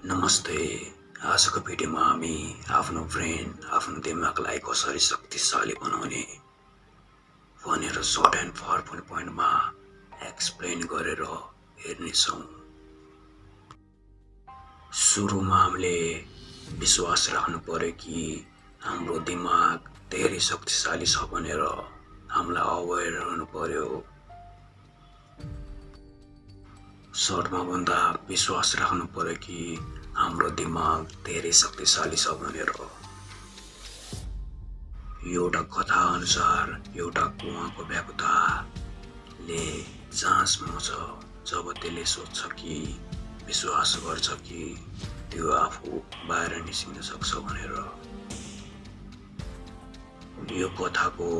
नमस्ते। आजको भिडियोमा हामी आफ्नो ब्रेन, आफ्नो दिमागलाई कसरी शक्तिशाली बनाउने भनेर सर्ट एन्ड पावरफुल पोइन्टमा एक्सप्लेन गरेर हेर्नेछौँ। सुरुमा हामीले विश्वास राख्नु पर्यो कि हाम्रो दिमाग धेरै शक्तिशाली छ भनेर हामीलाई अवेर रहनु पर्यो। सर्टमा भन्दा विश्वास राख्नु पर्यो कि हाम्रो दिमाग धेरै शक्तिशाली छ भनेर। एउटा कथा अनुसार एउटा कुवाको व्याकुताले जाँचमा छ जब त्यसले सोच्छ कि विश्वास गर्छ कि त्यो आफू बाहिर निस्किन सक्छ भनेर। यो कथाको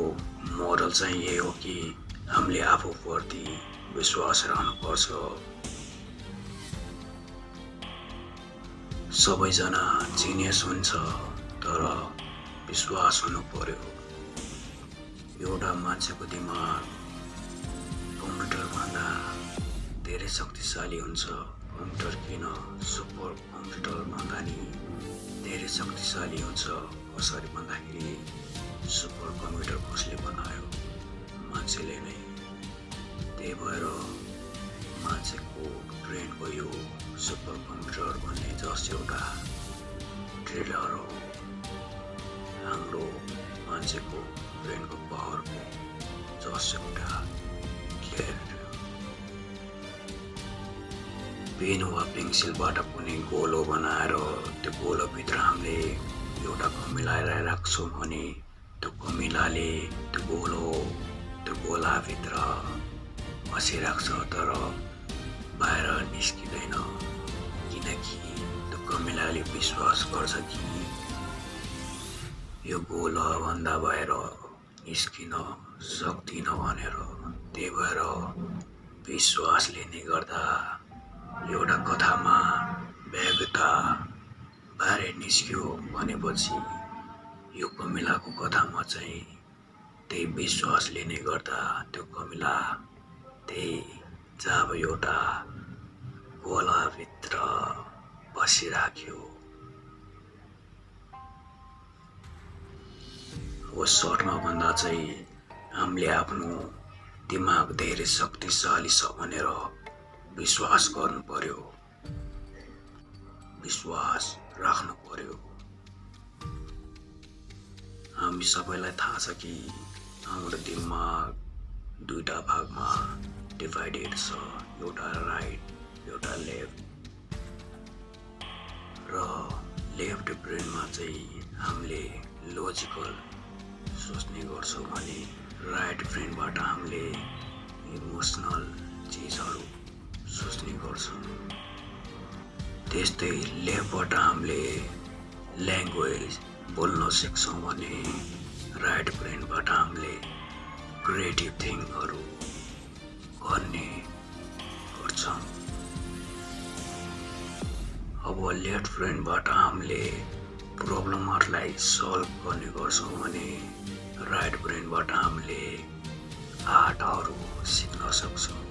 मोरल चाहिँ यही हो कि हामीले आफूप्रति विश्वास राख्नुपर्छ। सबैजना जिनियस हुन्छ तर विश्वास हुनु पर्यो। एउटा मान्छेको दिमाग कम्प्युटर भन्दा धेरै शक्तिशाली हुन्छ। कम्प्युटर किन सुपर कम्प्युटर भन्दा नि धेरै शक्तिशाली हुन्छ। कसरी भन्दाखेरि सुपर कम्प्युटर कसले बनायो? मान्छेले नै। त्यही भएर मान्छेको ब्रेनको यो सुपर कम्प्युटर भन्ने जस्ट एउटा ट्रेलर हो। हाम्रो मान्छेको ब्रेनको पावरको जस्ट एउटा पेन वा पेन्सिलबाट कुनै गोलो बनाएर त्यो गोलोभित्र हामीले एउटा कमिला राख्छौँ भने त्यो कमिलाले त्यो गोलाभित्र बसिराख्छ तर बाहिर निस्किँदैन, किनकि त्यो कमिलाले विश्वास गर्छ कि यो गोलाभन्दा बाहिर निस्किन सक्दिन भनेर। त्यही भएर विश्वासले नै गर्दा एउटा कथामा व्याकुता बाहिर निस्क्यो भनेपछि यो कमिलाको कथामा चाहिँ त्यही विश्वासले नै गर्दा त्यो कमिला त्यही जब एउटा गोलाभित्र बसिराख्यो। हो सर्टमा भन्दा चाहिँ हामीले आफ्नो दिमाग धेरै शक्तिशाली छ भनेर विश्वास गर्नु पर्यो, विश्वास राख्नु पर्यो। हामी सबैलाई थाहा छ कि हाम्रो दिमाग दुईटा भागमा डिभाइडेड छ, एउटा राइट एउटा लेफ्ट। र लेफ्ट ब्रेनमा चाहिँ हामीले लोजिकल सोच्ने गर्छौँ भने राइट ब्रेनबाट हामीले इमोसनल चिजहरू सोच्ने गर्छौँ। त्यस्तै लेफ्टबाट हामीले ल्याङ्ग्वेज बोल्न सिक्छौँ भने राइट ब्रेनबाट हामीले क्रिएटिभ थिङ्कहरू गर्ने गर्छौँ। अब लेफ्ट ब्रेनबाट हामीले प्रब्लमहरूलाई सल्भ गर्ने गर्छौँ भने राइट ब्रेनबाट हामीले आर्टहरू सिक्न सक्छौँ।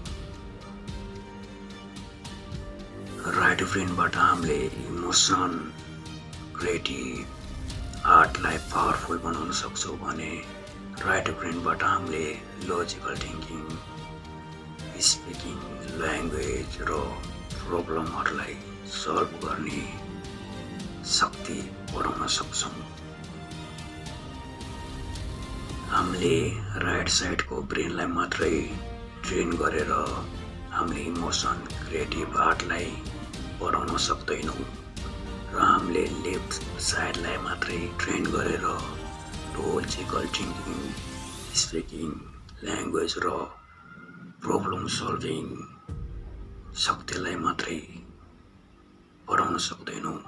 राइट ब्रेनबाट हामीले इमोसन, क्रिएटिभ आर्टलाई पावरफुल बनाउन सक्छौँ भने राइट ब्रेनबाट हामीले लोजिकल थिङ्किङ, स्पिकिङ, ल्याङ्ग्वेज र प्रब्लमहरूलाई सल्भ गर्ने शक्ति बढाउन सक्छौँ। हामीले राइट साइडको ब्रेनलाई मात्रै ट्रेन गरेर हामीले इमोसन, क्रिएटिभ आर्टलाई बढाउन सक्दैनौँ र हामीले लेफ्ट साइडलाई मात्रै ट्रेन गरेर लोजिकल थिङ्किङ, स्पिकिङ, ल्याङ्ग्वेज र प्रब्लम सल्भिङ शक्तिलाई मात्रै बढाउन सक्दैनौँ।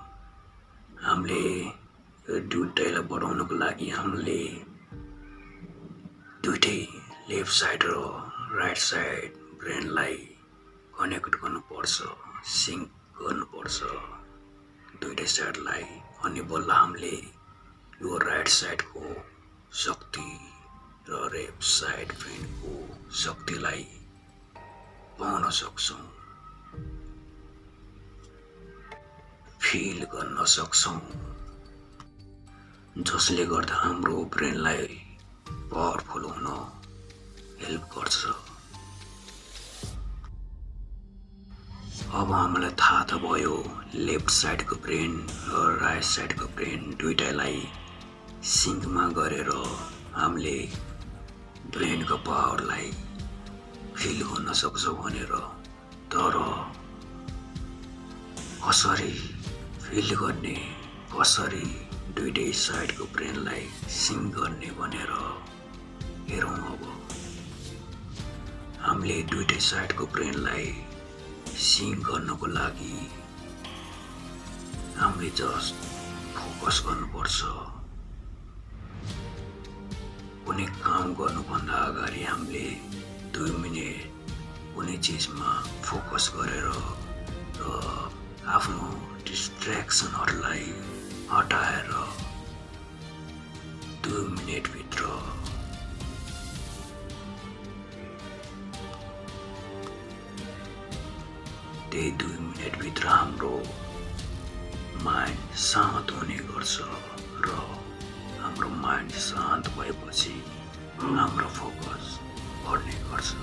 हामीले यो दुइटैलाई बढाउनको लागि हामीले दुइटै लेफ्ट साइड र राइट साइड ब्रेनलाई कनेक्ट गर्नुपर्छ, सिङ्क गर्नुपर्छ दुइटै साइडलाई। अनि बल्ल हामीले यो राइट साइडको शक्ति र लेफ्ट साइड ब्रेनको शक्तिलाई पाउन सक्छौँ। फिल गर्न सक्छौँ, जसले गर्दा हाम्रो ब्रेनलाई पावरफुल हुन हेल्प गर्छ। अब हामीलाई थाहा त भयो लेफ्ट साइडको ब्रेन र राइट साइडको ब्रेन दुईटालाई सिङ्कमा गरेर हामीले ब्रेनको पावरलाई फिल गर्न सक्छौँ भनेर। तर कसरी फिल गर्ने, कसरी दुईटै साइडको ब्रेनलाई सिङ्क गर्ने भनेर हेरौँ। अब हामीले दुईटै साइडको ब्रेनलाई सिङ्क गर्नको लागि हामीले जस्ट फोकस गर्नुपर्छ। कुनै काम गर्नुभन्दा अगाडि हामीले 2 मिनेट कुनै चिजमा फोकस गरेर र आफ्नो डिस्ट्र्याक्सनहरूलाई हटाएर 2 मिनेटभित्र त्यही 2 मिनेटभित्र हाम्रो माइन्ड शान्त हुने गर्छ र हाम्रो माइन्ड शान्त भएपछि हाम्रो फोकस बढ्ने गर्छ।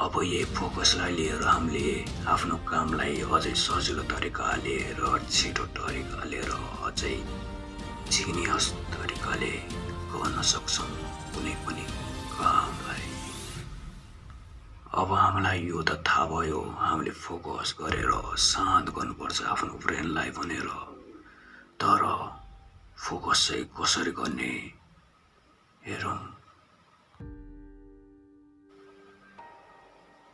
अब यही फोकसलाई लिएर हामीले आफ्नो कामलाई अझै सजिलो तरिकाले र छिटो तरिकाले र अझै जिनियस तरिकाले गर्न सक्छौँ कुनै पनि कामलाई। अब हामीलाई यो त थाहा भयो हामीले फोकस गरेर शान्त गर्नुपर्छ आफ्नो ब्रेनलाई भनेर। तर फोकस चाहिँ कसरी गर्ने हेरौँ।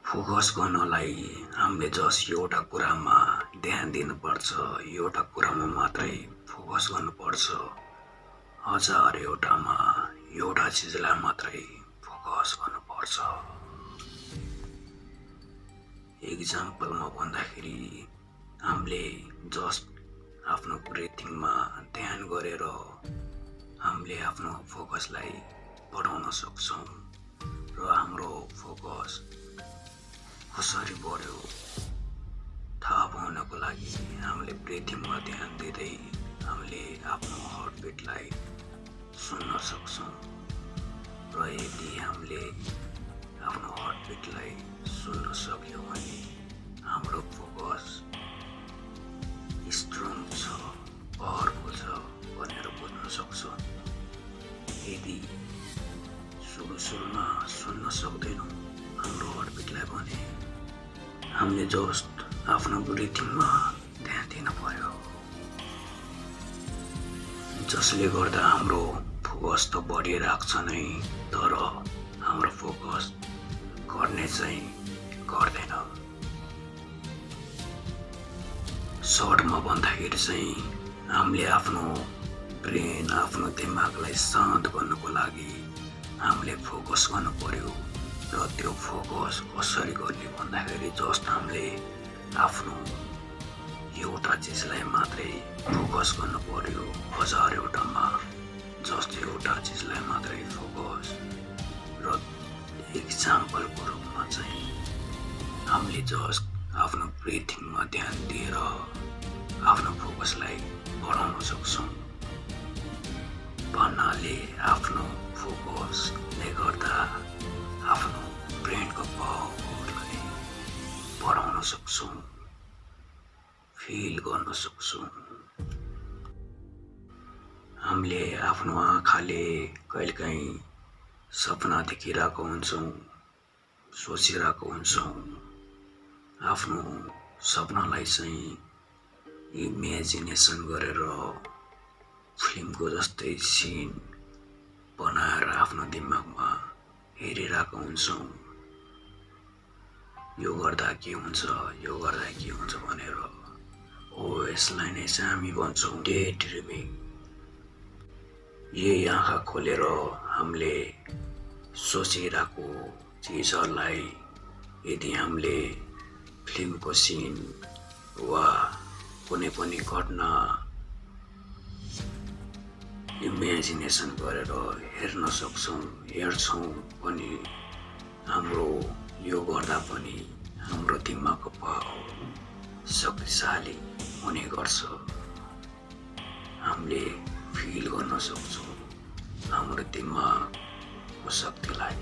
फोकस गर्नलाई हामीले जस्ट एउटा कुरामा ध्यान दिनुपर्छ, एउटा कुरामा मात्रै फोकस गर्नुपर्छ। हजार एउटामा एउटा चिजलाई मात्रै फोकस गर्नुपर्छ। एक्जाम्पलमा भन्दाखेरि हामीले जस्ट आफ्नो ब्रिथिङमा ध्यान गरेर हामीले आफ्नो फोकसलाई बढाउन सक्छौँ र हाम्रो फोकस कसरी बढ्यो थाहा पाउनको लागि हामीले ब्रिथिङमा ध्यान दिँदै हामीले आफ्नो हार्टबिटलाई सुन्न सक्छौँ। र यदि हामीले आफ्नो हार्टबिटलाई सुन्न सक्यो भने हाम्रो फोकस स्ट्रङ छ, पावरफुल छ भनेर बुझ्न सक्छौँ। यदि सुरुमा सुन्न सक्दैनौँ हाम्रो हार्टबिटलाई भने हामीले जस्ट आफ्नो ब्रिथिङमा ध्यान दिन पर्यो, जसले गर्दा हाम्रो फोकस त बढिरहेको छ नै, तर हाम्रो फोकस गर्ने चाहिँ गर्दैन। सर्टमा भन्दाखेरि चाहिँ हामीले आफ्नो ब्रेन, आफ्नो दिमागलाई शान्त गर्नको लागि हामीले फोकस गर्नु पर्यो। र त्यो फोकस कसरी गर्ने भन्दाखेरि जस्ट हामीले आफ्नो एउटा चिजलाई मात्रै फोकस गर्नु पर्यो। हजार एउटामा जस्ट एउटा चिजलाई मात्रै फोकस। र एक्जाम्पलको रूपमा चाहिँ हामीले जस्ट आफ्नो ब्रिथिङमा ध्यान दिएर आफ्नो फोकसलाई बढाउन सक्छौँ। भन्नाले आफ्नो फोकसले गर्दा आफ्नो ब्रेनको पावरलाई बढाउन सक्छौँ, फिल गर्न सक्छौँ। हामीले आफ्नो आँखाले कहिलेकाहीँ सपना देखिरहेको हुन्छौँ, सोचिरहेको हुन्छौँ। आफ्नो सपनालाई चाहिँ इमेजिनेसन गरेर फिल्मको जस्तै सिन बनाएर आफ्नो दिमागमा हेरिरहेको हुन्छौँ। यो गर्दा के हुन्छ, यो गर्दा के हुन्छ भनेर। यसलाई नै चाहिँ हामी भन्छौँ डे ड्रिमिङ। यही आँखा खोलेर हामीले सोचिरहेको चिजहरूलाई यदि हामीले फिल्मको सिन वा कुनै पनि घटना इमेजिनेसन गरेर हेर्न सक्छौँ, हेर्छौँ पनि हाम्रो यो गर्दा पनि हाम्रो दिमागको पावर शक्तिशाली हुने गर्छ। हामीले फिल गर्न सक्छौँ हाम्रो दिमागको शक्तिलाई।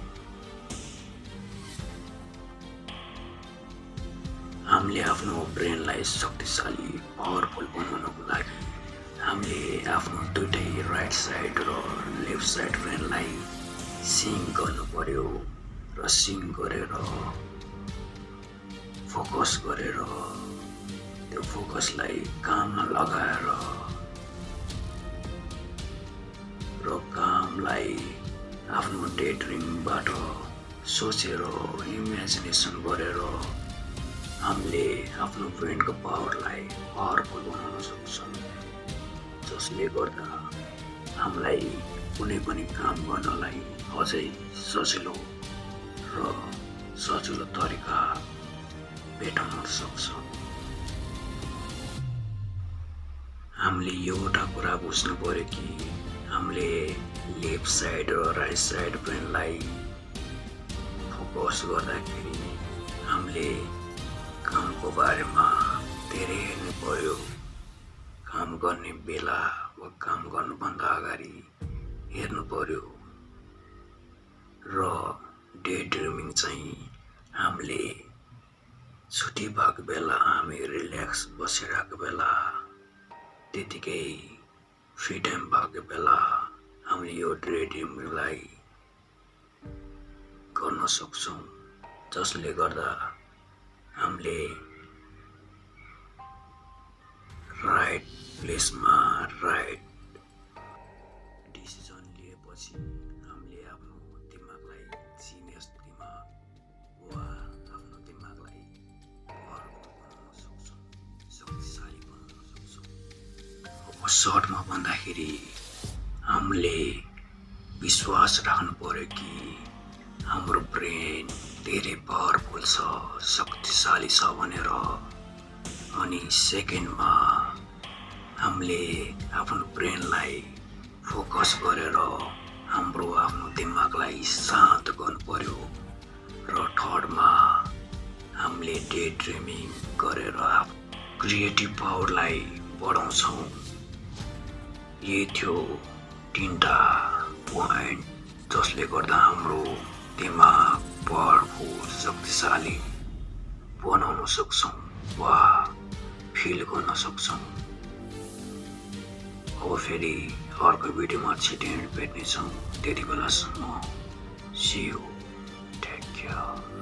हामीले आफ्नो ब्रेनलाई शक्तिशाली पावरफुल बनाउनको लागि हामीले आफ्नो दुईटै राइट साइड र लेफ्ट साइड ब्रेनलाई सिङ्क गर्नु पर्यो र सिङ्क गरेर फोकस गरेर त्यो फोकसलाई काममा लगाएर र कामलाई आफ्नो डे ड्रिमबाट सोचेर इमेजिनेसन गरेर हामीले आफ्नो ब्रेनको पावरलाई पावरफुल बनाउन सक्छौँ, जसले गर्दा हामीलाई कुनै पनि काम गर्नलाई अझै सजिलो तरिका भेटाउन सक्छ। हामीले एउटा कुरा बुझ्नु पर्यो कि हामीले लेफ्ट साइड र राइट साइड ब्रेनलाई फोकस गर्दाखेरि हामीले कामको बारेमा धेरै हेर्नु पर्यो। काम गर्ने बेला वा काम गर्नुभन्दा अगाडि हेर्नु पर्यो र डे ड्रिमिङ चाहिँ हामीले छुट्टी भएको बेला, हामी रिल्याक्स बसिरहेको बेला, त्यतिकै फ्री टाइम भएको बेला हामीले यो डे ड्रिमिङलाई गर्न सक्छौँ, जसले गर्दा हामीले राइट प्लेसमा राइट डिसिजन लिएपछि हामीले आफ्नो दिमागलाई जिनियस दिमाग वा आफ्नो दिमागलाई पावरफुल बनाउन सक्छौँ, शक्तिशाली बनाउन सक्छौँ। अब सर्टमा भन्दाखेरि हामीले विश्वास राख्नु पर्यो कि हाम्रो ब्रेन धेरै पावरफुल छ, शक्तिशाली छ भनेर। अनि सेकेन्डमा हामीले आफ्नो ब्रेनलाई फोकस गरेर हाम्रो आफ्नो दिमागलाई शान्त गर्नु पर्यो र थर्डमा हामीले डे ड्रिमिङ गरेर क्रिएटिभ पावरलाई बढाउँछौँ। यही थियो 3टा पोइन्ट जसले गर्दा हाम्रो दिमाग पावरफुल शक्तिशाली बनाउन सक्छौँ वा फिल गर्न सक्छौँ। अब फेरि अर्को भिडियोमा छिटै भेट्नेछौँ। त्यति बेलासम्म see you, take care.